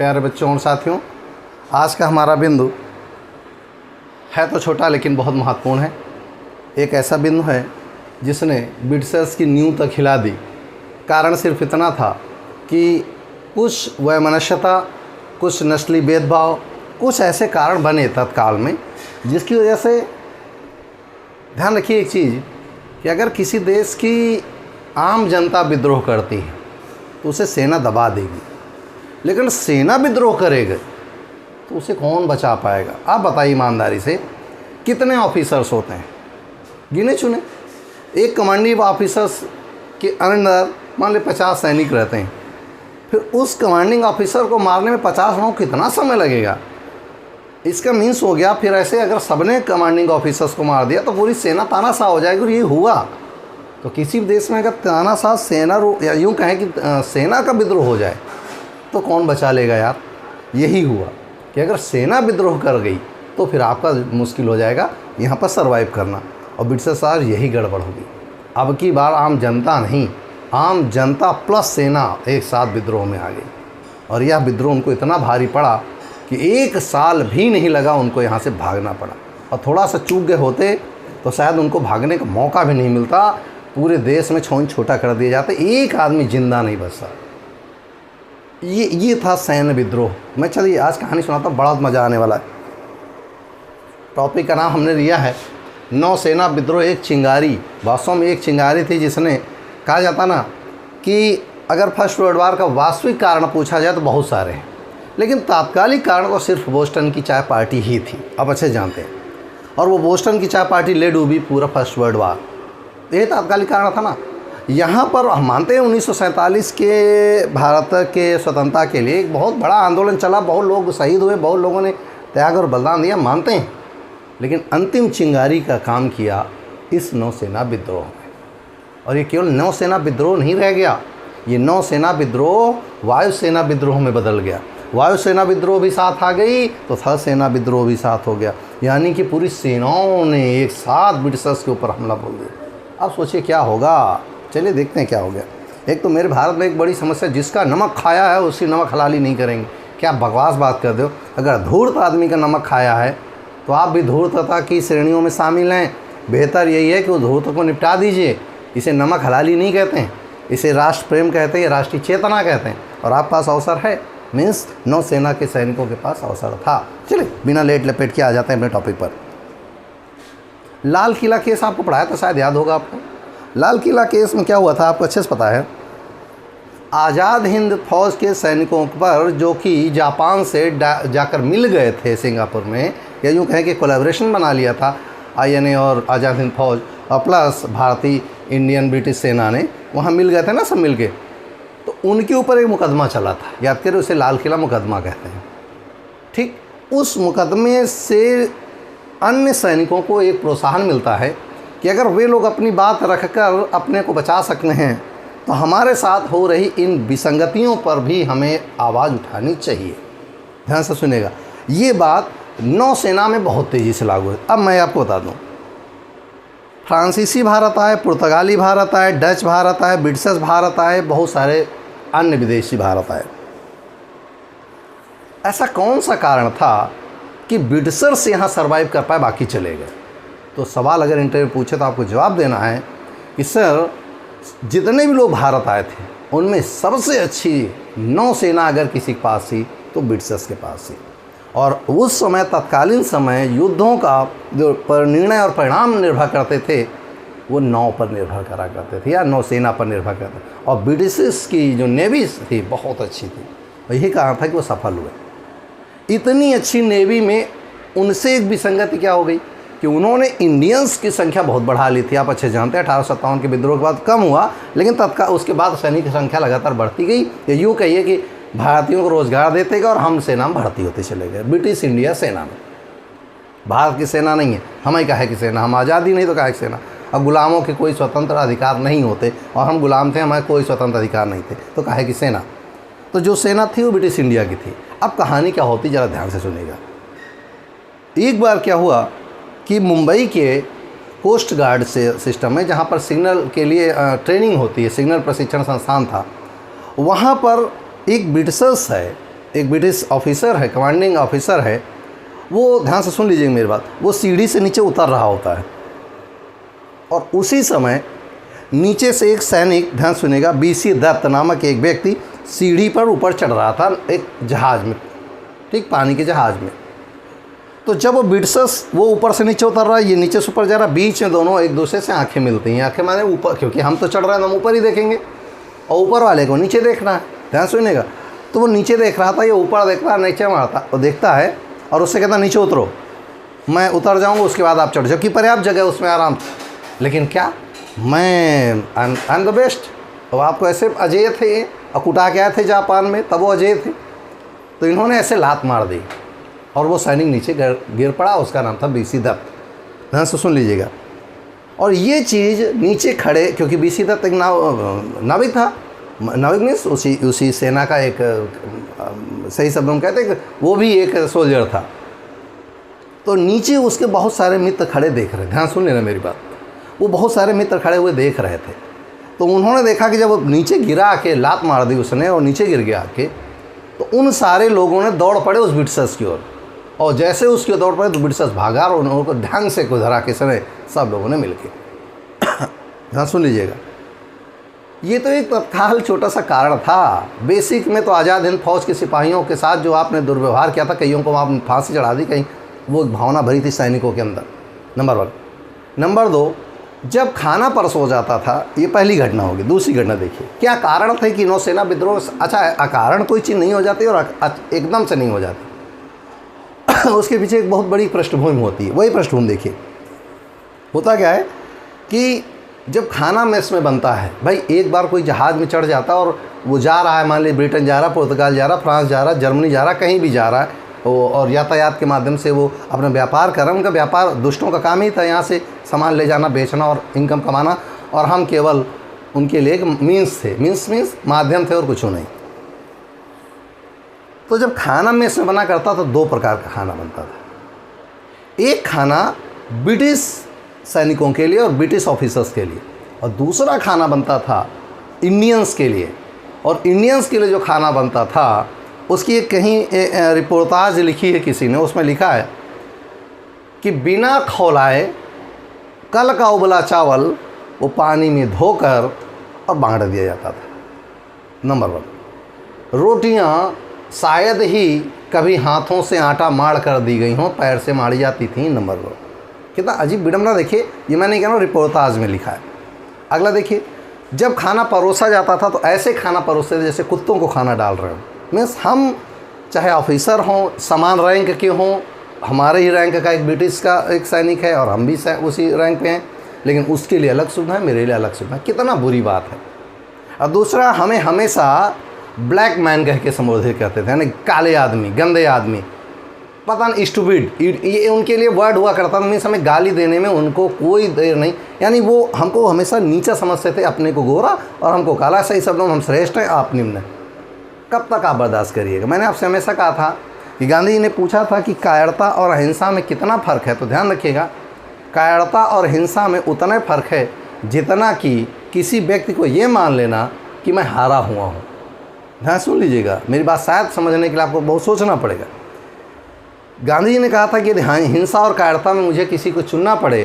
प्यारे बच्चों और साथियों, आज का हमारा बिंदु है तो छोटा लेकिन बहुत महत्वपूर्ण है। एक ऐसा बिंदु है जिसने ब्रिटिशर्स की नींव तक हिला दी। कारण सिर्फ इतना था कि कुछ वैमनस्यता, कुछ नस्ली भेदभाव, कुछ ऐसे कारण बने तत्काल में, जिसकी वजह से ध्यान रखिए एक चीज़ कि अगर किसी देश की आम जनता विद्रोह करती है तो उसे सेना दबा देगी, लेकिन सेना विद्रोह करेगा तो उसे कौन बचा पाएगा? आप बताइए ईमानदारी से, कितने ऑफिसर्स होते हैं? गिने चुने। एक कमांडिंग ऑफिसर्स के अंदर मान ली 50 सैनिक रहते हैं, फिर उस कमांडिंग ऑफिसर को मारने में 50 लोगों को कितना समय लगेगा? इसका मीन्स हो गया फिर ऐसे अगर सबने कमांडिंग ऑफिसर्स को मार दिया तो पूरी सेना तानाशाह हो जाएगी। और ये हुआ तो किसी भी देश में अगर तानाशाह सेना या यूँ कहें कि सेना का विद्रोह हो जाए तो कौन बचा लेगा यार? यही हुआ कि अगर सेना विद्रोह कर गई तो फिर आपका मुश्किल हो जाएगा यहाँ पर सर्वाइव करना। और ब्रिटिश साल यही गड़बड़ होगी। अब की बार आम जनता नहीं, आम जनता प्लस सेना एक साथ विद्रोह में आ गई। और यह विद्रोह उनको इतना भारी पड़ा कि 1 साल भी नहीं लगा उनको यहाँ से भागना पड़ा। और थोड़ा सा चूक गए होते तो शायद उनको भागने का मौका भी नहीं मिलता, पूरे देश में छौन छोटा कर दिया जाता, एक आदमी जिंदा नहीं बचता। ये था सैन्य विद्रोह। मैं चलिए आज कहानी सुनाता हूँ, बड़ा मज़ा आने वाला है। टॉपिक का नाम हमने लिया है नौसेना विद्रोह। एक चिंगारी, वास्तव में एक चिंगारी थी जिसने, कहा जाता ना कि अगर फर्स्ट वर्ल्ड वार का वास्तविक कारण पूछा जाए तो बहुत सारे हैं, लेकिन तात्कालिक कारण तो सिर्फ बोस्टन की चाय पार्टी ही थी। अब अच्छे जानते हैं। और वो बोस्टन की चाय पार्टी ले डूबी पूरा फर्स्ट वर्ल्ड वार। ये तात्कालिक कारण था ना। यहाँ पर हम मानते हैं 1947 के भारत के स्वतंत्रता के लिए एक बहुत बड़ा आंदोलन चला, बहुत लोग शहीद हुए, बहुत लोगों ने त्याग और बलिदान दिया, मानते हैं। लेकिन अंतिम चिंगारी का काम किया इस नौसेना विद्रोह में। और ये केवल नौसेना विद्रोह नहीं रह गया, ये नौसेना विद्रोह वायुसेना विद्रोह में बदल गया। वायुसेना विद्रोह भी साथ आ गई तो थल सेना विद्रोह भी साथ हो गया। यानी कि पूरी सेनाओं ने एक साथ ब्रिटिशर्स के ऊपर हमला बोल दिया। अब सोचिए क्या होगा। चलिए देखते हैं क्या हो गया। एक तो मेरे भारत में एक बड़ी समस्या, जिसका नमक खाया है उसकी नमक हलाली नहीं करेंगे। क्या बकवास बात कर दो। अगर धूर्त आदमी का नमक खाया है तो आप भी धूर्तता की श्रेणियों में शामिल हैं। बेहतर यही है कि उस धूर्त को निपटा दीजिए। इसे नमक हलाली नहीं कहते हैं, इसे राष्ट्र प्रेम कहते हैं, राष्ट्रीय चेतना कहते हैं। और आपके पास अवसर है, मीन्स नौसेना के सैनिकों के पास अवसर था। चलिए बिना लेट लपेट के आ जाते हैं अपने टॉपिक पर। लाल किला केस आपको पढ़ाया तो शायद याद होगा आपको। लाल किला केस में क्या हुआ था आपको अच्छे से पता है। आज़ाद हिंद फौज के सैनिकों पर, जो कि जापान से जाकर मिल गए थे सिंगापुर में, या यूँ कहें कि कोलैबोरेशन बना लिया था INA और आज़ाद हिंद फौज और प्लस भारतीय इंडियन ब्रिटिश सेना ने, वहाँ मिल गए थे ना सब मिल के, तो उनके ऊपर एक मुकदमा चला था। याद करें, उसे लाल किला मुकदमा कहते हैं। ठीक, उस मुकदमे से अन्य सैनिकों को एक प्रोत्साहन मिलता है कि अगर वे लोग अपनी बात रखकर अपने को बचा सकते हैं तो हमारे साथ हो रही इन विसंगतियों पर भी हमें आवाज़ उठानी चाहिए। ध्यान से सुनेगा, ये बात नौसेना में बहुत तेज़ी से लागू है। अब मैं आपको बता दूं, फ्रांसीसी भारत आए, पुर्तगाली भारत आए, डच भारत आए, ब्रिटिश भारत आए, बहुत सारे अन्य विदेशी भारत आए। ऐसा कौन सा कारण था कि ब्रिटिशर्स यहाँ सर्वाइव कर पाए, बाकी चले गए? तो सवाल अगर इंटरव्यू पूछे तो आपको जवाब देना है कि सर, जितने भी लोग भारत आए थे उनमें सबसे अच्छी नौसेना अगर किसी के पास थी तो ब्रिटिशर्स के पास थी। और उस समय तत्कालीन समय युद्धों का जो निर्णय और परिणाम निर्भर करते थे वो नाव पर निर्भर करा करते थे या नौसेना पर निर्भर करते थे। और ब्रिटिशर्स की जो नेवी थी बहुत अच्छी थी, और यही कारण था कि वो सफल हुए। इतनी अच्छी नेवी में उनसे एक विसंगति क्या हो गई कि उन्होंने इंडियंस की संख्या बहुत बढ़ा ली थी। आप अच्छे जानते हैं 1857 के विद्रोह के बाद कम हुआ, लेकिन तत्काल उसके बाद सैनिक की संख्या लगातार बढ़ती गई। या यूँ कहिए कि भारतीयों को रोज़गार देते गए और हम सेना में भर्ती होते चले गए। ब्रिटिश इंडिया सेना में, भारत की सेना नहीं है, हम ही काहे की सेना, हम आज़ादी नहीं तो काहे की सेना। अब गुलामों के कोई स्वतंत्र अधिकार नहीं होते और हम गुलाम थे, हमारे कोई स्वतंत्र अधिकार नहीं थे, तो काहे की सेना। तो जो सेना थी वो ब्रिटिश इंडिया की थी। अब कहानी क्या होती ज़रा ध्यान से सुनिएगा। एक बार क्या हुआ कि मुंबई के कोस्ट गार्ड से सिस्टम में, जहाँ पर सिग्नल के लिए ट्रेनिंग होती है, सिग्नल प्रशिक्षण संस्थान था, वहाँ पर एक ब्रिटिशर्स है एक ब्रिटिश ऑफिसर है, कमांडिंग ऑफिसर है, वो ध्यान से सुन लीजिए मेरी बात, वो सीढ़ी से नीचे उतर रहा होता है और उसी समय नीचे से एक सैनिक, ध्यान सुनिएगा, बीसी दत्त नामक एक व्यक्ति सीढ़ी पर ऊपर चढ़ रहा था एक जहाज़ में, ठीक, पानी के जहाज़ में। तो जब वो ब्रिटिशर्स, वो ऊपर से नीचे उतर रहा है, ये नीचे से ऊपर जा रहा है, बीच में दोनों एक दूसरे से आंखें मिलती हैं। आंखें माने ऊपर, क्योंकि हम तो चढ़ रहे हैं तो हम ऊपर ही देखेंगे और ऊपर वाले को नीचे देखना है, ध्यान सुनिएगा। तो वो नीचे देख रहा था, ये ऊपर देख रहा है, नीचे मारता और देखता है और उससे कहता नीचे उतरो, मैं उतर जाऊँगा, उसके बाद आप चढ़ जाओ, कि पर्याप्त जगह उसमें आराम से। लेकिन क्या, मैं आई एम द बेस्ट। और आपको ऐसे अजय थे, अकुटा के आए थे जापान में, तब वो अजय थे। तो इन्होंने ऐसे लात मार दी और वो सैनिक नीचे गिर पड़ा। उसका नाम था बीसी दत्त, ध्यान से सुन लीजिएगा। और ये चीज़ नीचे खड़े, क्योंकि बीसी दत्त एक नाविक था, नाविक मीन्स उसी सेना का एक, सही शब्द में कहते हैं, वो भी एक सोल्जर था। तो नीचे उसके बहुत सारे मित्र खड़े देख रहे, ध्यान सुन लेना मेरी बात, वो बहुत सारे मित्र खड़े हुए देख रहे थे। तो उन्होंने देखा कि जब वो नीचे गिरा के लात मार दी उसने और नीचे गिर गया आके, तो उन सारे लोगों ने दौड़ पड़े उस ब्रिटिशर्स की ओर, और जैसे उसकी ओर दौड़ पड़े तो ब्रिटिशर्स भागा और उनको ढंग से गुजरा के समय सब लोगों ने मिलके ध्यान सुन लीजिएगा। ये तो एक तत्काल छोटा सा कारण था। बेसिक में तो आज़ाद हिंद फौज के सिपाहियों के साथ जो आपने दुर्व्यवहार किया था, कईयों को आपने फांसी चढ़ा दी, कहीं वो भावना भरी थी सैनिकों के अंदर, नंबर 1। नंबर 2, जब खाना परस हो जाता था, ये पहली घटना होगी। दूसरी घटना देखिए, क्या कारण थे कि नौसेना विद्रोह, अच्छा अकारण कोई चीज़ नहीं हो जाती और एकदम से नहीं हो जाती उसके पीछे एक बहुत बड़ी पृष्ठभूमि होती है। वही पृष्ठभूमि देखिए, होता क्या है कि जब खाना मेस में बनता है, भाई एक बार कोई जहाज़ में चढ़ जाता है और वो जा रहा है, मान लीजिए ब्रिटेन जा रहा है, पुर्तगाल जा रहा है, फ्रांस जा रहा है, जर्मनी जा रहा है, कहीं भी जा रहा है, और यातायात के माध्यम से वो अपना व्यापार कर रहे हैं। उनका व्यापार दुष्टों का काम ही था, यहाँ से सामान ले जाना, बेचना और इनकम कमाना, और हम केवल उनके लिए एक मीन्स थे, मीन्स माध्यम थे और कुछ नहीं। तो जब खाना मेस में बना करता तो 2 प्रकार का खाना बनता था। एक खाना ब्रिटिश सैनिकों के लिए और ब्रिटिश ऑफिसर्स के लिए, और दूसरा खाना बनता था इंडियंस के लिए। और इंडियंस के लिए जो खाना बनता था, उसकी एक कहीं रिपोर्टाज लिखी है किसी ने, उसमें लिखा है कि बिना खौलाए कल का उबला चावल वो पानी में धोकर और बांट दिया जाता था। नंबर 1, रोटियां शायद ही कभी हाथों से आटा माड़ कर दी गई हों, पैर से माड़ी जाती थी। नंबर 2, कितना अजीब विडम्बना, देखिए, ये मैं नहीं कह रहा हूँ, रिपोर्टाज में लिखा है। अगला देखिए, जब खाना परोसा जाता था तो ऐसे खाना परोसते थे जैसे कुत्तों को खाना डाल रहे हो। मीन्स हम चाहे ऑफिसर हों, समान रैंक के हों, हमारे ही रैंक का एक ब्रिटिश का एक सैनिक है और हम भी उसी रैंक पे हैं, लेकिन उसके लिए अलग सुविधा है, मेरे लिए अलग सुविधा है। कितना बुरी बात है। और दूसरा, हमें हमेशा ब्लैक मैन कह के संबोधित करते थे, यानी काले आदमी, गंदे आदमी, पता नहीं, स्टूपिड, ये उनके लिए वर्ड हुआ करता था। मीन्स हमें गाली देने में उनको कोई देर नहीं, यानी वो हमको हमेशा नीचा समझते थे, अपने को गोरा और हमको काला। सही शब्दों में हम श्रेष्ठ हैं, आप निम्न। कब तक आप बर्दाश्त करिएगा। मैंने आपसे हमेशा कहा था कि गांधी जी ने पूछा था कि कायरता और अहिंसा में कितना फ़र्क है, तो ध्यान रखिएगा, कायरता और हिंसा में उतना फ़र्क है जितना कि किसी व्यक्ति को ये मान लेना कि मैं हारा हुआ हूँ। ध्यान सुन लीजिएगा, मेरी बात शायद समझने के लिए आपको बहुत सोचना पड़ेगा। गांधी जी ने कहा था कि यदि हिंसा और कायरता में मुझे किसी को चुनना पड़े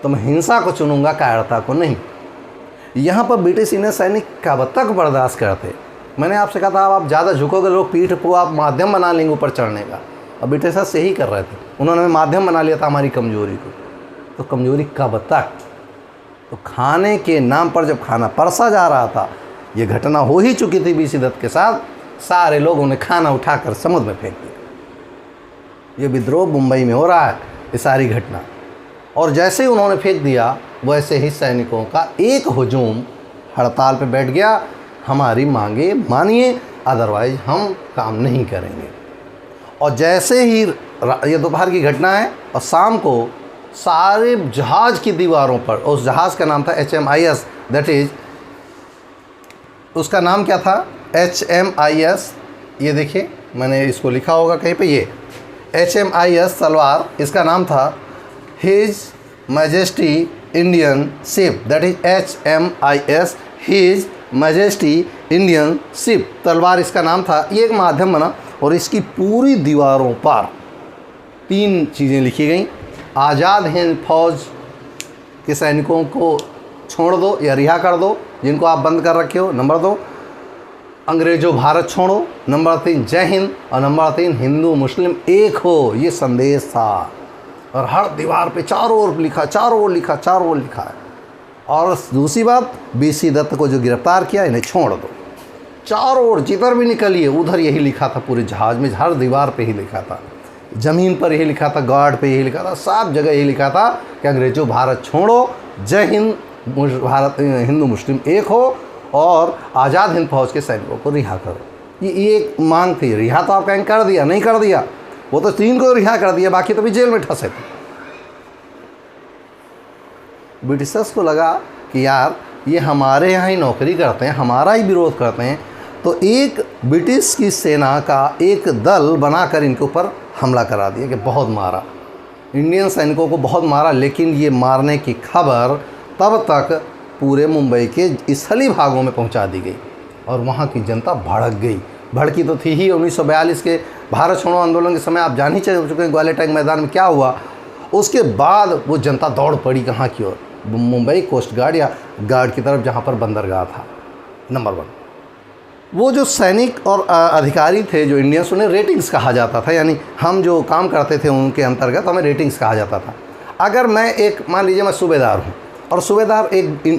तो मैं हिंसा को चुनूंगा, कायरता को नहीं। यहाँ पर ब्रिटिश इंडियन सैनिक कब तक बर्दाश्त करते। मैंने आपसे कहा था आप ज़्यादा झुकोगे, लोग पीठ को आप माध्यम बना लेंगे ऊपर चढ़ने का, और ब्रिटिशर्स यही कर रहे थे। उन्होंने माध्यम बना लिया था हमारी कमज़ोरी को। तो कमज़ोरी कब तक? तो खाने के नाम पर जब खाना परसा जा रहा था, ये घटना हो ही चुकी थी बीसी दत्त के साथ, सारे लोगों ने खाना उठाकर समुद्र में फेंक दिया। ये विद्रोह मुंबई में हो रहा है, ये सारी घटना। और जैसे ही उन्होंने फेंक दिया, वैसे ही सैनिकों का एक हुजूम हड़ताल पे बैठ गया, हमारी मांगे मानिए, अदरवाइज हम काम नहीं करेंगे। और जैसे ही ये दोपहर की घटना है, और शाम को सारे जहाज़ की दीवारों पर, उस जहाज़ का नाम था HMIS, दैट इज़, उसका नाम क्या था, HMIS, ये देखिए मैंने इसको लिखा होगा कहीं पे, ये HMIS तलवार, इसका नाम था his majesty Indian ship, that is HMIS, his majesty Indian ship, तलवार इसका नाम था। ये एक माध्यम बना, और इसकी पूरी दीवारों पर 3 चीज़ें लिखी गई। आज़ाद हिंद फौज के सैनिकों को छोड़ दो या रिहा कर दो जिनको आप बंद कर रखे हो। नंबर 2, अंग्रेज़ों भारत छोड़ो। नंबर 3, जय हिंद। और नंबर 3, हिंदू मुस्लिम एक हो। ये संदेश था और हर दीवार पे चारों ओर लिखा, चारों ओर लिखा, चारों ओर लिखा है। और दूसरी बात, BC दत्त को जो गिरफ्तार किया, इन्हें छोड़ दो। चारों ओर जिधर भी निकलिए उधर यही लिखा था, पूरे जहाज़ में हर दीवार पे ही लिखा था, ज़मीन पर यही लिखा था, गार्ड पे यही लिखा था, सब जगह यही लिखा था कि अंग्रेज़ों भारत छोड़ो, जय हिंद, भारत हिंदू मुस्लिम एक हो और आज़ाद हिंद फौज के सैनिकों को रिहा करो। ये एक मांग थी। रिहा तो आप कहीं कर दिया, नहीं कर दिया, वो तो 3 को रिहा कर दिया, बाकी तो भी जेल में ठसे थे। ब्रिटिशर्स को लगा कि यार ये हमारे यहाँ ही नौकरी करते हैं, हमारा ही विरोध करते हैं, तो एक ब्रिटिश की सेना का एक दल बनाकर इनके ऊपर हमला करा दिया कि बहुत मारा, इंडियन सैनिकों को बहुत मारा। लेकिन ये मारने की खबर तब तक पूरे मुंबई के स्थली भागों में पहुंचा दी गई और वहाँ की जनता भड़क गई। भड़की तो थी ही। 1942 के भारत छोड़ो आंदोलन के समय आप जान ही चुके हैं ग्वालियर टैंक मैदान में क्या हुआ। उसके बाद वो जनता दौड़ पड़ी कहाँ की ओर, मुंबई कोस्ट गार्ड या गार्ड की तरफ जहाँ पर बंदरगाह था। नंबर 1, वो जो सैनिक और अधिकारी थे जो इंडियंस, उन्हें रेटिंग्स कहा जाता था, यानी हम जो काम करते थे उनके अंतर्गत हमें रेटिंग्स कहा जाता था। अगर मैं एक, मान लीजिए मैं सूबेदार हूँ और सूबेदार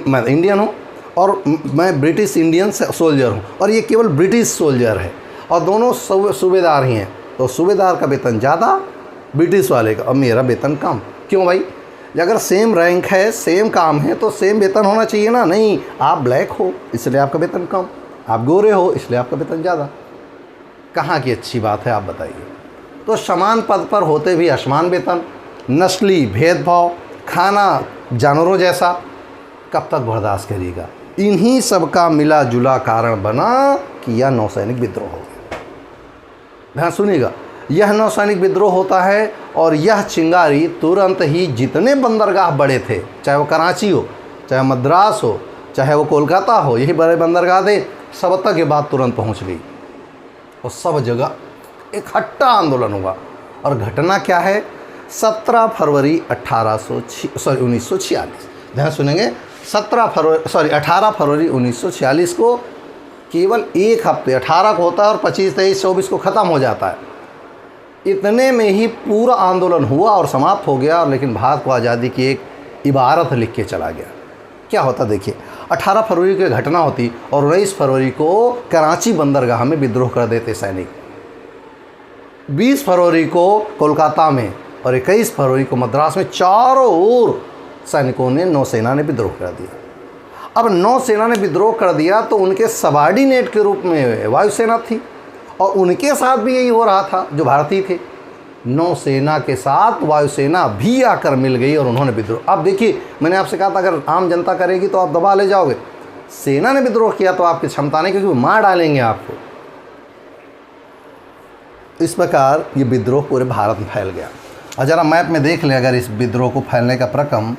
मैं इंडियन हूँ और मैं ब्रिटिश इंडियन सोल्जर हूँ और ये केवल ब्रिटिश सोल्जर है और दोनों सूबेदार ही हैं, तो सूबेदार का वेतन ज़्यादा, ब्रिटिश वाले का, और मेरा वेतन कम। क्यों भाई? अगर सेम रैंक है, सेम काम है तो सेम वेतन होना चाहिए ना। नहीं, आप ब्लैक हो इसलिए आपका वेतन कम, आप गोरे हो इसलिए आपका वेतन ज़्यादा। कहाँ की अच्छी बात है आप बताइए। तो समान पद पर होते भी असमान वेतन, नस्ली भेदभाव, खाना जानवरों जैसा, कब तक बर्दाश्त करिएगा। इन्हीं सब का मिला जुला कारण बना कि यह नौसैनिक विद्रोह हो गया। ध्यान सुनिएगा, यह नौसैनिक विद्रोह होता है और यह चिंगारी तुरंत ही जितने बंदरगाह बड़े थे, चाहे वो कराची हो, चाहे मद्रास हो, चाहे वो कोलकाता हो, यही बड़े बंदरगाह थे, सब तक ये बात तुरंत पहुंच गई और सब जगह इकट्ठा आंदोलन हुआ। और घटना क्या है? 17 फरवरी 1946। ध्यान सुनेंगे, 18 फरवरी 1946 को, केवल एक हफ्ते, 18 को होता है और 25, 23, 24 को ख़त्म हो जाता है। इतने में ही पूरा आंदोलन हुआ और समाप्त हो गया। लेकिन भारत को आज़ादी की एक इबारत लिख के चला गया। क्या होता देखिए, 18 फरवरी की घटना होती और 19 फरवरी को कराची बंदरगाह में विद्रोह कर देते सैनिक, 20 फरवरी को कोलकाता में और 21 फरवरी को मद्रास में चारों ओर सैनिकों ने, नौसेना ने विद्रोह कर दिया। अब नौसेना ने विद्रोह कर दिया तो उनके सबॉर्डिनेट के रूप में वायुसेना थी और उनके साथ भी यही हो रहा था जो भारतीय थे। नौसेना के साथ वायुसेना भी आकर मिल गई और उन्होंने विद्रोह। अब देखिए, मैंने आपसे कहा था अगर आम जनता करेगी तो आप दबा ले जाओगे, सेना ने विद्रोह किया तो आपकी क्षमता नहीं, क्योंकि वो मार डालेंगे आपको। इस प्रकार ये विद्रोह पूरे भारत में फैल गया। और ज़रा मैप में देख लें अगर इस विद्रोह को फैलने का प्रक्रम,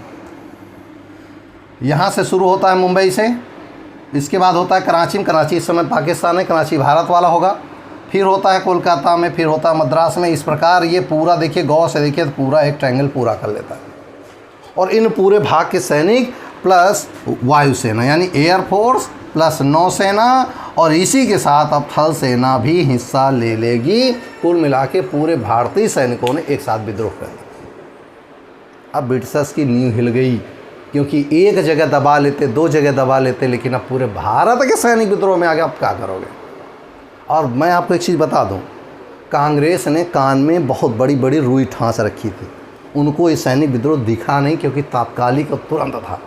यहाँ से शुरू होता है मुंबई से, इसके बाद होता है कराची में, कराची इस समय पाकिस्तान है, कराची भारत वाला होगा, फिर होता है कोलकाता में, फिर होता है मद्रास में। इस प्रकार ये पूरा देखिए, गौर से देखिए तो पूरा एक ट्रायंगल पूरा कर लेता है। और इन पूरे भाग के सैनिक प्लस वायुसेना यानी एयरफोर्स प्लस नौसेना और इसी के साथ अब थल सेना भी हिस्सा ले लेगी। कुल मिला के पूरे भारतीय सैनिकों ने एक साथ विद्रोह कर दिया। अब ब्रिटिशर्स की नींव हिल गई, क्योंकि एक जगह दबा लेते, 2 जगह दबा लेते, लेकिन अब पूरे भारत के सैनिक विद्रोह में आ गए। अब क्या करोगे? और मैं आपको एक चीज़ बता दूं, कांग्रेस ने कान में बहुत बड़ी बड़ी रुई ठांस रखी थी। उनको ये सैनिक विद्रोह दिखा नहीं, क्योंकि तात्कालिक और तुरंत था।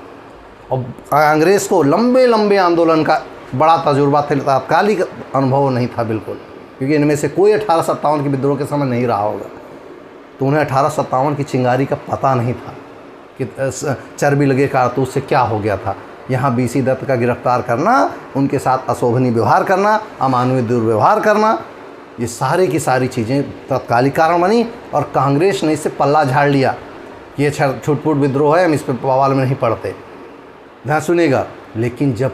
और कांग्रेस को लंबे लंबे आंदोलन का बड़ा तजुर्बा था, तात्कालिक अनुभव नहीं था बिल्कुल, क्योंकि इनमें से कोई 1857 के विद्रोह के समय नहीं रहा होगा। तो उन्हें 1857 की चिंगारी का पता नहीं था कि चर्बी लगे कारतूस से क्या हो गया था। यहाँ BC दत्त का गिरफ्तार करना, उनके साथ अशोभनीय व्यवहार करना, अमानवीय दुर्व्यवहार करना, ये सारी की सारी चीज़ें तत्कालिक कारण बनी और कांग्रेस ने इससे पल्ला झाड़ लिया। ये छुटपुट विद्रोह है, हम इस पर बवाल में नहीं पड़ते। ध्यान सुनिएगा, लेकिन जब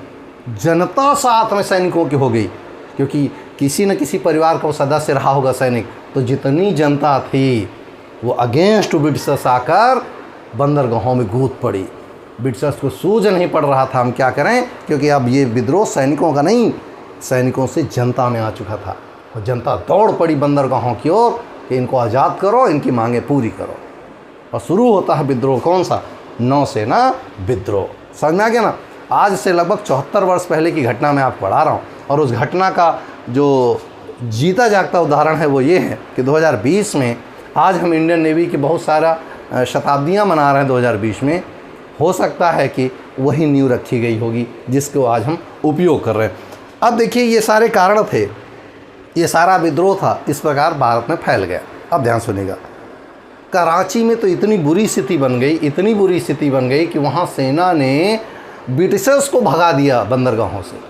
जनता साथ में सैनिकों की हो गई, क्योंकि किसी न किसी परिवार का वो सदस्य रहा होगा सैनिक, तो जितनी जनता थी वो अगेंस्ट ब्रिटिशर्स आकर बंदरगाहों में कूद पड़ी। ब्रिटिशर्स को सूझ नहीं पड़ रहा था हम क्या करें, क्योंकि अब ये विद्रोह सैनिकों का नहीं, सैनिकों से जनता में आ चुका था और जनता दौड़ पड़ी बंदरगाहों की ओर कि इनको आज़ाद करो, इनकी मांगें पूरी करो। और शुरू होता है विद्रोह, कौन सा? नौसेना विद्रोह। समझ में आ गया ना? आज से लगभग 74 वर्ष पहले की घटना मैं आपको पढ़ा रहा हूँ, और उस घटना का जो जीता जागता उदाहरण है वो ये है कि 2020 में आज हम इंडियन नेवी की बहुत सारा शताब्दियाँ मना रहे हैं 2020 में। हो सकता है कि वही नींव रखी गई होगी जिसको आज हम उपयोग कर रहे हैं। अब देखिए, ये सारे कारण थे, ये सारा विद्रोह था, इस प्रकार भारत में फैल गया। अब ध्यान सुनिएगा, कराची में तो इतनी बुरी स्थिति बन गई, इतनी बुरी स्थिति बन गई कि वहाँ सेना ने ब्रिटिशर्स को भगा दिया बंदरगाहों से।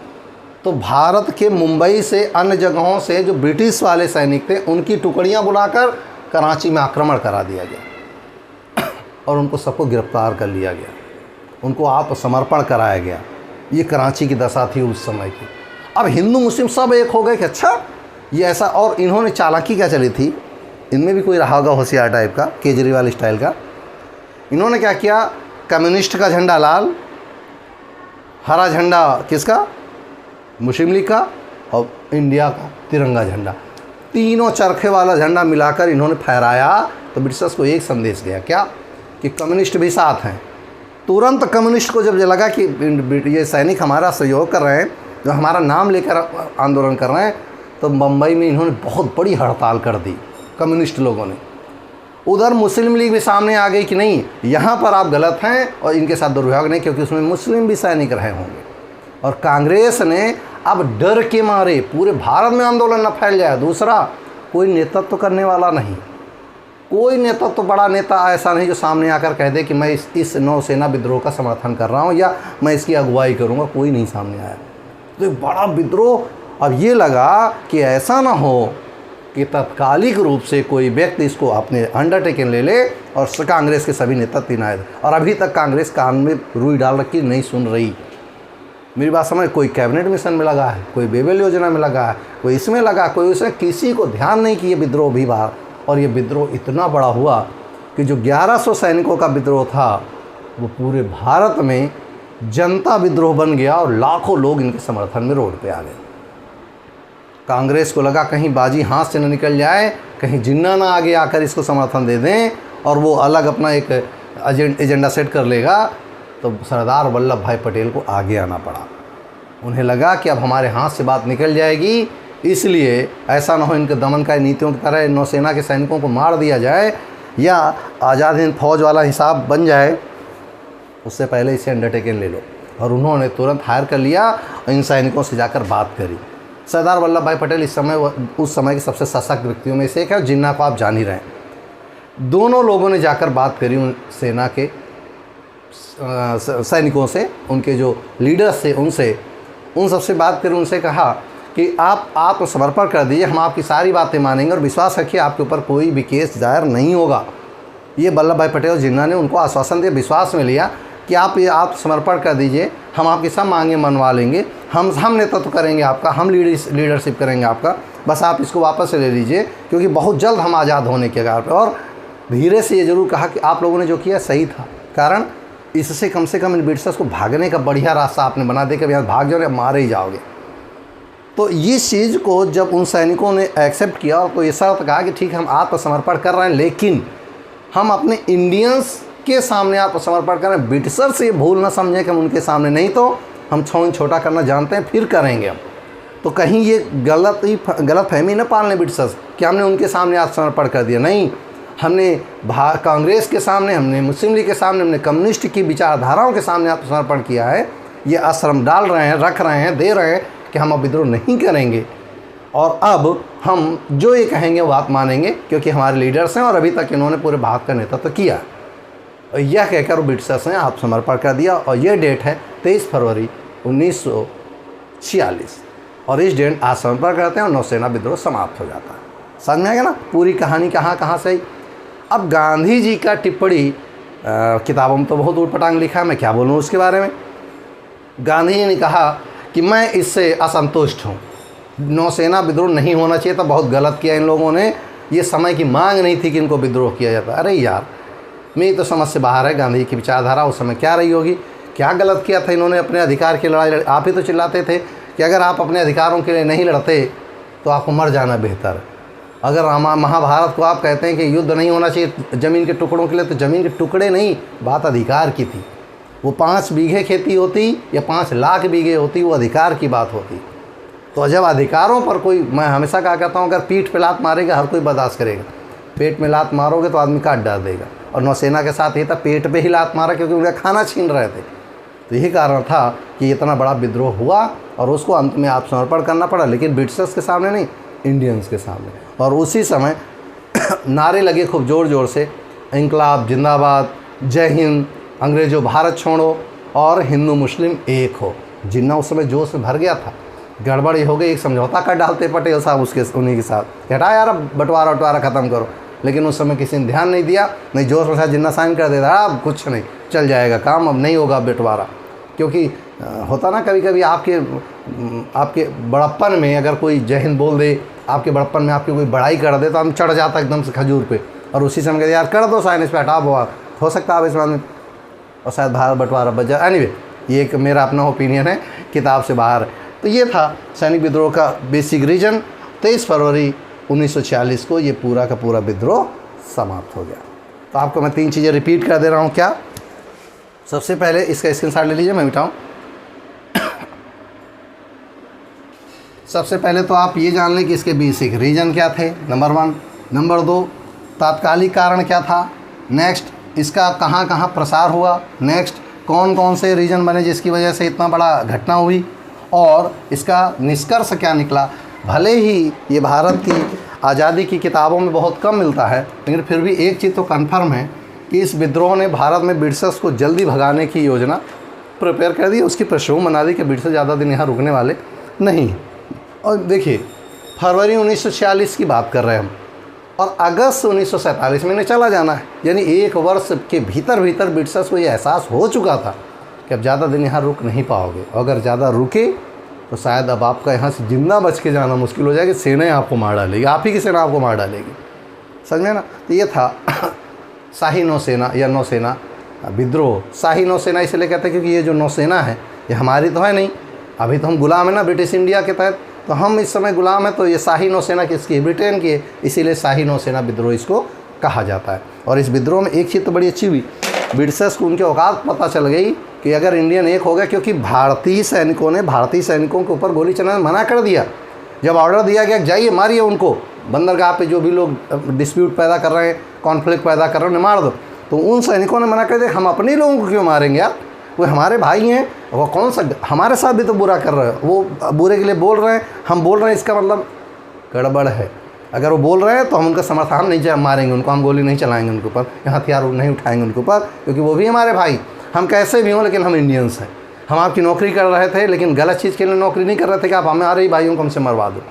तो भारत के मुंबई से, अन्य जगहों से जो ब्रिटिश वाले सैनिक थे उनकी टुकड़ियाँ बुलाकर कराची में आक्रमण करा दिया गया और उनको सबको गिरफ्तार कर लिया गया, उनको आत्मसमर्पण कराया गया। ये कराची की दशा थी उस समय की। अब हिंदू मुस्लिम सब एक हो गए कि अच्छा ये ऐसा। और इन्होंने चालाकी क्या चली थी, इनमें भी कोई रहा होगा होशियार टाइप का, केजरीवाल स्टाइल का। इन्होंने क्या किया, कम्युनिस्ट का झंडा लाल, हरा झंडा किसका? मुस्लिम लीग का, और इंडिया का तिरंगा झंडा, तीनों चरखे वाला झंडा मिलाकर इन्होंने फहराया। तो ब्रिटिशर्स को एक संदेश गया, क्या? कि कम्युनिस्ट भी साथ हैं। तुरंत कम्युनिस्ट को जब लगा कि ये सैनिक हमारा सहयोग कर रहे हैं, जो हमारा नाम लेकर आंदोलन कर रहे हैं, तो मुंबई में इन्होंने बहुत बड़ी हड़ताल कर दी कम्युनिस्ट लोगों ने। उधर मुस्लिम लीग भी सामने आ गई कि नहीं, यहाँ पर आप गलत हैं और इनके साथ दुर्व्यवहार नहीं, क्योंकि उसमें मुस्लिम भी सैनिक रहे होंगे। और कांग्रेस ने अब डर के मारे पूरे भारत में आंदोलन न फैल जाए। दूसरा, कोई नेतृत्व करने वाला नहीं, कोई नेतृत्व तो बड़ा नेता ऐसा नहीं जो सामने आकर कह दे कि मैं इस नौसेना विद्रोह का समर्थन कर रहा हूँ या मैं इसकी अगुवाई करूँगा। कोई नहीं सामने आया। तो एक बड़ा विद्रोह। अब ये लगा कि ऐसा ना हो कि तत्कालिक रूप से कोई व्यक्ति इसको अपने अंडरटेकिंग ले ले और कांग्रेस के सभी नेता तैनात। और अभी तक कांग्रेस कान में रुई डाल रखी, नहीं सुन रही। मेरी बात समझ, कोई कैबिनेट मिशन में लगा है, कोई बेबेल योजना में लगा है, कोई इसमें लगा, कोई उसमें, किसी को ध्यान नहीं कि ये विद्रोह भी बाहर। और ये विद्रोह इतना बड़ा हुआ कि जो 1100 सैनिकों का विद्रोह था वो पूरे भारत में जनता विद्रोह बन गया और लाखों लोग इनके समर्थन में रोड पे आ गए। कांग्रेस को लगा कहीं बाजी हाथ से न निकल जाए, कहीं जिन्ना ना आगे आकर इसको समर्थन दे दें और वो अलग अपना एक एजेंडा सेट कर लेगा। तो सरदार वल्लभ भाई पटेल को आगे आना पड़ा। उन्हें लगा कि अब हमारे हाथ से बात निकल जाएगी, इसलिए ऐसा ना हो इनके दमन का नीतियों की तरह नौसेना के सैनिकों को मार दिया जाए या आज़ाद हिंद फौज वाला हिसाब बन जाए, उससे पहले इसे अंडरटेकिंग ले लो। और उन्होंने तुरंत हायर कर लिया और इन सैनिकों से जाकर बात करी। सरदार वल्लभ भाई पटेल उस समय के सबसे सशक्त व्यक्तियों में से एक है, जिन्ना को आप जान ही रहे हैं। दोनों लोगों ने जाकर बात करी उन सेना के सैनिकों से, उनके जो लीडर्स थे उनसे, उन सबसे बात करी। उनसे कहा कि आप समर्पण कर दीजिए, हम आपकी सारी बातें मानेंगे और विश्वास रखिए आपके ऊपर कोई भी केस दायर नहीं होगा। ये वल्लभ भाई पटेल जिन्ना ने उनको आश्वासन दिया, विश्वास में लिया कि आप समर्पण कर दीजिए, हम आपकी सब मांगें मनवा लेंगे, हम नेतृत्व करेंगे आपका, हम लीडरशिप करेंगे आपका, बस आप इसको वापस से ले लीजिए क्योंकि बहुत जल्द हम आज़ाद होने के आधार पर। और धीरे से ये ज़रूर कहा कि आप लोगों ने जो किया सही था, कारण इससे कम से कम इन ब्रिटिशर्स को भागने का बढ़िया रास्ता आपने बना दे कि यहाँ भाग जाओ या मारे ही जाओगे। तो इस चीज़ को जब उन सैनिकों ने एक्सेप्ट किया और तो ये शर्त कहा कि ठीक है हम आत्मसमर्पण कर रहे हैं, लेकिन हम अपने इंडियंस के सामने आत्मसमर्पण कर रहे हैं, ब्रिटिशर से ये भूल ना समझें कि हम उनके सामने, नहीं तो हम छोटा करना जानते हैं फिर करेंगे हम। तो कहीं ये गलत फहमी न पाल लें ब्रिटिशर्स कि हमने उनके सामने आत्मसमर्पण कर दिया। नहीं, हमने कांग्रेस के सामने, हमने मुस्लिम लीग के सामने, हमने कम्युनिस्ट की विचारधाराओं के सामने आत्मसमर्पण किया है। ये आश्रम डाल रहे हैं, रख रहे हैं, दे रहे हैं कि हम अब विद्रोह नहीं करेंगे और अब हम जो ये कहेंगे वो बात मानेंगे क्योंकि हमारे लीडर्स हैं और अभी तक इन्होंने पूरे भारत का नेतृत्व किया। और यह कहकर वो ब्रिटिशर्स ने आत्मसमर्पण कर दिया और ये डेट है 23 फरवरी 1946 और इस डेट आत्मसमर्पण करते हैं और नौसेना विद्रोह समाप्त हो जाता है। समझ में आ गया ना पूरी कहानी कहाँ से। अब गांधी जी का टिप्पणी किताबों में तो बहुत ऊटपटांग लिखा है, मैं क्या बोलूँ उसके बारे में। गांधी जी ने कहा कि मैं इससे असंतुष्ट हूँ, नौसेना विद्रोह नहीं होना चाहिए था, बहुत गलत किया इन लोगों ने। ये समय की मांग नहीं थी कि इनको विद्रोह किया जाता। अरे यार, मेरी तो समझ से बाहर है गांधी की विचारधारा उस समय क्या रही होगी, क्या गलत किया था इन्होंने अपने अधिकार की लड़ाई लड़ी। आप ही तो चिल्लाते थे कि अगर आप अपने अधिकारों के लिए नहीं लड़ते तो आपको मर जाना बेहतर है। अगर महाभारत को आप कहते हैं कि युद्ध नहीं होना चाहिए ज़मीन के टुकड़ों के लिए, तो ज़मीन के टुकड़े नहीं, बात अधिकार की थी। वो 5 बीघे खेती होती या 5 लाख बीघे होती, वो अधिकार की बात होती। तो जब अधिकारों पर कोई, मैं हमेशा कहा करता हूँ, अगर पीठ पे लात मारेगा हर कोई बर्दाश्त करेगा, पेट में लात मारोगे तो आदमी काट डाल देगा। और नौसेना के साथ ये था, पेट पे ही लात मारा क्योंकि उनका खाना छीन रहे थे। तो यही कारण था कि इतना बड़ा विद्रोह हुआ और उसको अंत में आत्मसमर्पण करना पड़ा, लेकिन ब्रिटिशर्स के सामने नहीं, इंडियंस के सामने। और उसी समय नारे लगे खूब ज़ोर ज़ोर से, इंकलाब जिंदाबाद, जय हिंद, अंग्रेज़ों भारत छोड़ो और हिंदू मुस्लिम एक हो। जिन्ना उस समय जोश में भर गया था, गड़बड़ ये हो गई, एक समझौता कर डालते पटेल साहब उसके उन्हीं के साथ, हटा यार अब बंटवारा ख़त्म करो। लेकिन उस समय किसी ने ध्यान नहीं दिया, नहीं जोश के साथ जिन्ना साइन कर देता, अब कुछ नहीं, चल जाएगा काम, अब नहीं होगा बंटवारा। क्योंकि होता ना कभी कभी आपके बड़प्पन में अगर कोई जय हिंद बोल दे, आपके बड़प्पन में आपकी कोई बड़ाई कर दे तो हम चढ़ जाता एकदम से खजूर पे, और उसी समय कहते यार कर दो साइन, इस पर हटा हो सकता है आप इस बात में, और शायद भारत बंटवारा बच जाए। एनीवे, ये एक मेरा अपना ओपिनियन है, किताब से बाहर। तो ये था सैनिक विद्रोह का बेसिक रीजन। 23 फरवरी 1946 को ये पूरा का पूरा विद्रोह समाप्त हो गया। तो आपको मैं 3 चीज़ें रिपीट कर दे रहा हूँ। क्या? सबसे पहले इसका स्क्रीनशॉट ले लीजिए, मैं मिटाऊँ। सबसे पहले तो आप ये जान लें कि इसके बेसिक रीजन क्या थे, नंबर 1। नंबर 2, तात्कालिक कारण क्या था। नेक्स्ट, इसका कहाँ कहाँ प्रसार हुआ। नेक्स्ट, कौन कौन से रीजन बने जिसकी वजह से इतना बड़ा घटना हुई, और इसका निष्कर्ष क्या निकला। भले ही ये भारत की आज़ादी की किताबों में बहुत कम मिलता है, लेकिन फिर भी एक चीज़ तो कन्फर्म है कि इस विद्रोह ने भारत में ब्रिटिशर्स को जल्दी भगाने की योजना प्रिपेयर कर दी, उसकी पृष्ठभूमि बना दी कि ब्रिटिशर ज़्यादा दिन यहाँ रुकने वाले नहीं। और देखिए, फरवरी 1946 की बात कर रहे हैं हम, और अगस्त 1947 में इन्हें चला जाना है। यानी 1 वर्ष के भीतर ब्रिटिशर्स को ये एहसास हो चुका था कि अब ज़्यादा दिन यहाँ रुक नहीं पाओगे, अगर ज़्यादा रुके तो शायद अब आपका यहाँ से जिंदा बच के जाना मुश्किल हो जाएगी, सेना आपको मार डालेगी, आप ही की सेना आपको मार डालेगी। समझे ना? तो ये था शाही नौसेना या नौसेना विद्रोह। शाही नौसेना इसलिए कहते हैं क्योंकि ये जो नौसेना है ये हमारी तो है नहीं, अभी तो हम गुलाम है ना ब्रिटिश इंडिया के तहत, तो हम इस समय गुलाम है। तो ये शाही नौसेना किसकी है? ब्रिटेन की है, इसीलिए शाही नौसेना विद्रोह इसको कहा जाता है। और इस विद्रोह में एक चीज़ तो बड़ी अच्छी हुई, ब्रिटिशर्स को उनके औकात पता चल गई कि अगर इंडियन एक हो गया, क्योंकि भारतीय सैनिकों ने भारतीय सैनिकों के ऊपर गोली चलाना मना कर दिया। जब ऑर्डर दिया गया जाइए मारिए उनको, बंदरगाह पे जो भी लोग डिस्प्यूट पैदा कर रहे हैं, कॉन्फ्लिक्ट पैदा कर रहे हैं, उन्हें मार दो, तो उन सैनिकों ने मना कर दिया, हम अपने लोगों को क्यों मारेंगे यार, वो हमारे भाई हैं, वो कौन सा हमारे साथ भी तो बुरा कर रहे हैं, वो बुरे के लिए बोल रहे हैं, हम बोल रहे हैं, इसका मतलब गड़बड़ है। अगर वो बोल रहे हैं तो हम उनका समर्थन, हम नहीं मारेंगे उनको, हम गोली नहीं चलाएंगे उनके ऊपर, हथियार नहीं उठाएंगे उनके ऊपर, क्योंकि वो भी हमारे भाई, हम कैसे भी हों लेकिन हम इंडियंस हैं। हम आपकी नौकरी कर रहे थे लेकिन गलत चीज़ के लिए नौकरी नहीं कर रहे थे कि आप हमारे ही भाइयों को हमसे मरवा दो।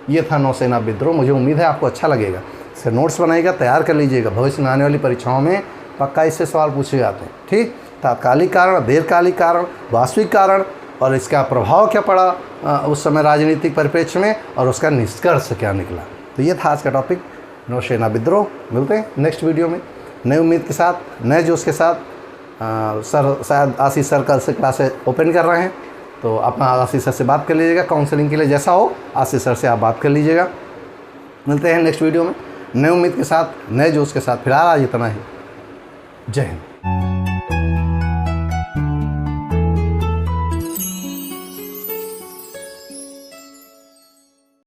ये था नौसेना विद्रोह। मुझे उम्मीद है आपको अच्छा लगेगा। इससे नोट्स बनाइएगा, तैयार कर लीजिएगा, भविष्य में आने वाली परीक्षाओं में पक्का इससे सवाल पूछे जाते हैं। ठीक, तात्कालिक कारण, दीर्घकालिक कारण, वास्तविक कारण, और इसका प्रभाव क्या पड़ा उस समय राजनीतिक परिप्रेक्ष्य में, और उसका निष्कर्ष क्या निकला। तो ये था आज का टॉपिक, नौसेना विद्रोह। मिलते हैं नेक्स्ट वीडियो में नई उम्मीद के साथ, नए जोश के साथ। सर शायद आशीष सर कल से क्लासेस ओपन कर रहे हैं, तो अपना आशीष सर से बात कर लीजिएगा, काउंसलिंग के लिए जैसा हो आशीष सर से आप बात कर लीजिएगा। मिलते हैं नेक्स्ट वीडियो में नई उम्मीद के साथ, नए जोश के साथ। फिलहाल आज इतना ही। जय हिंद।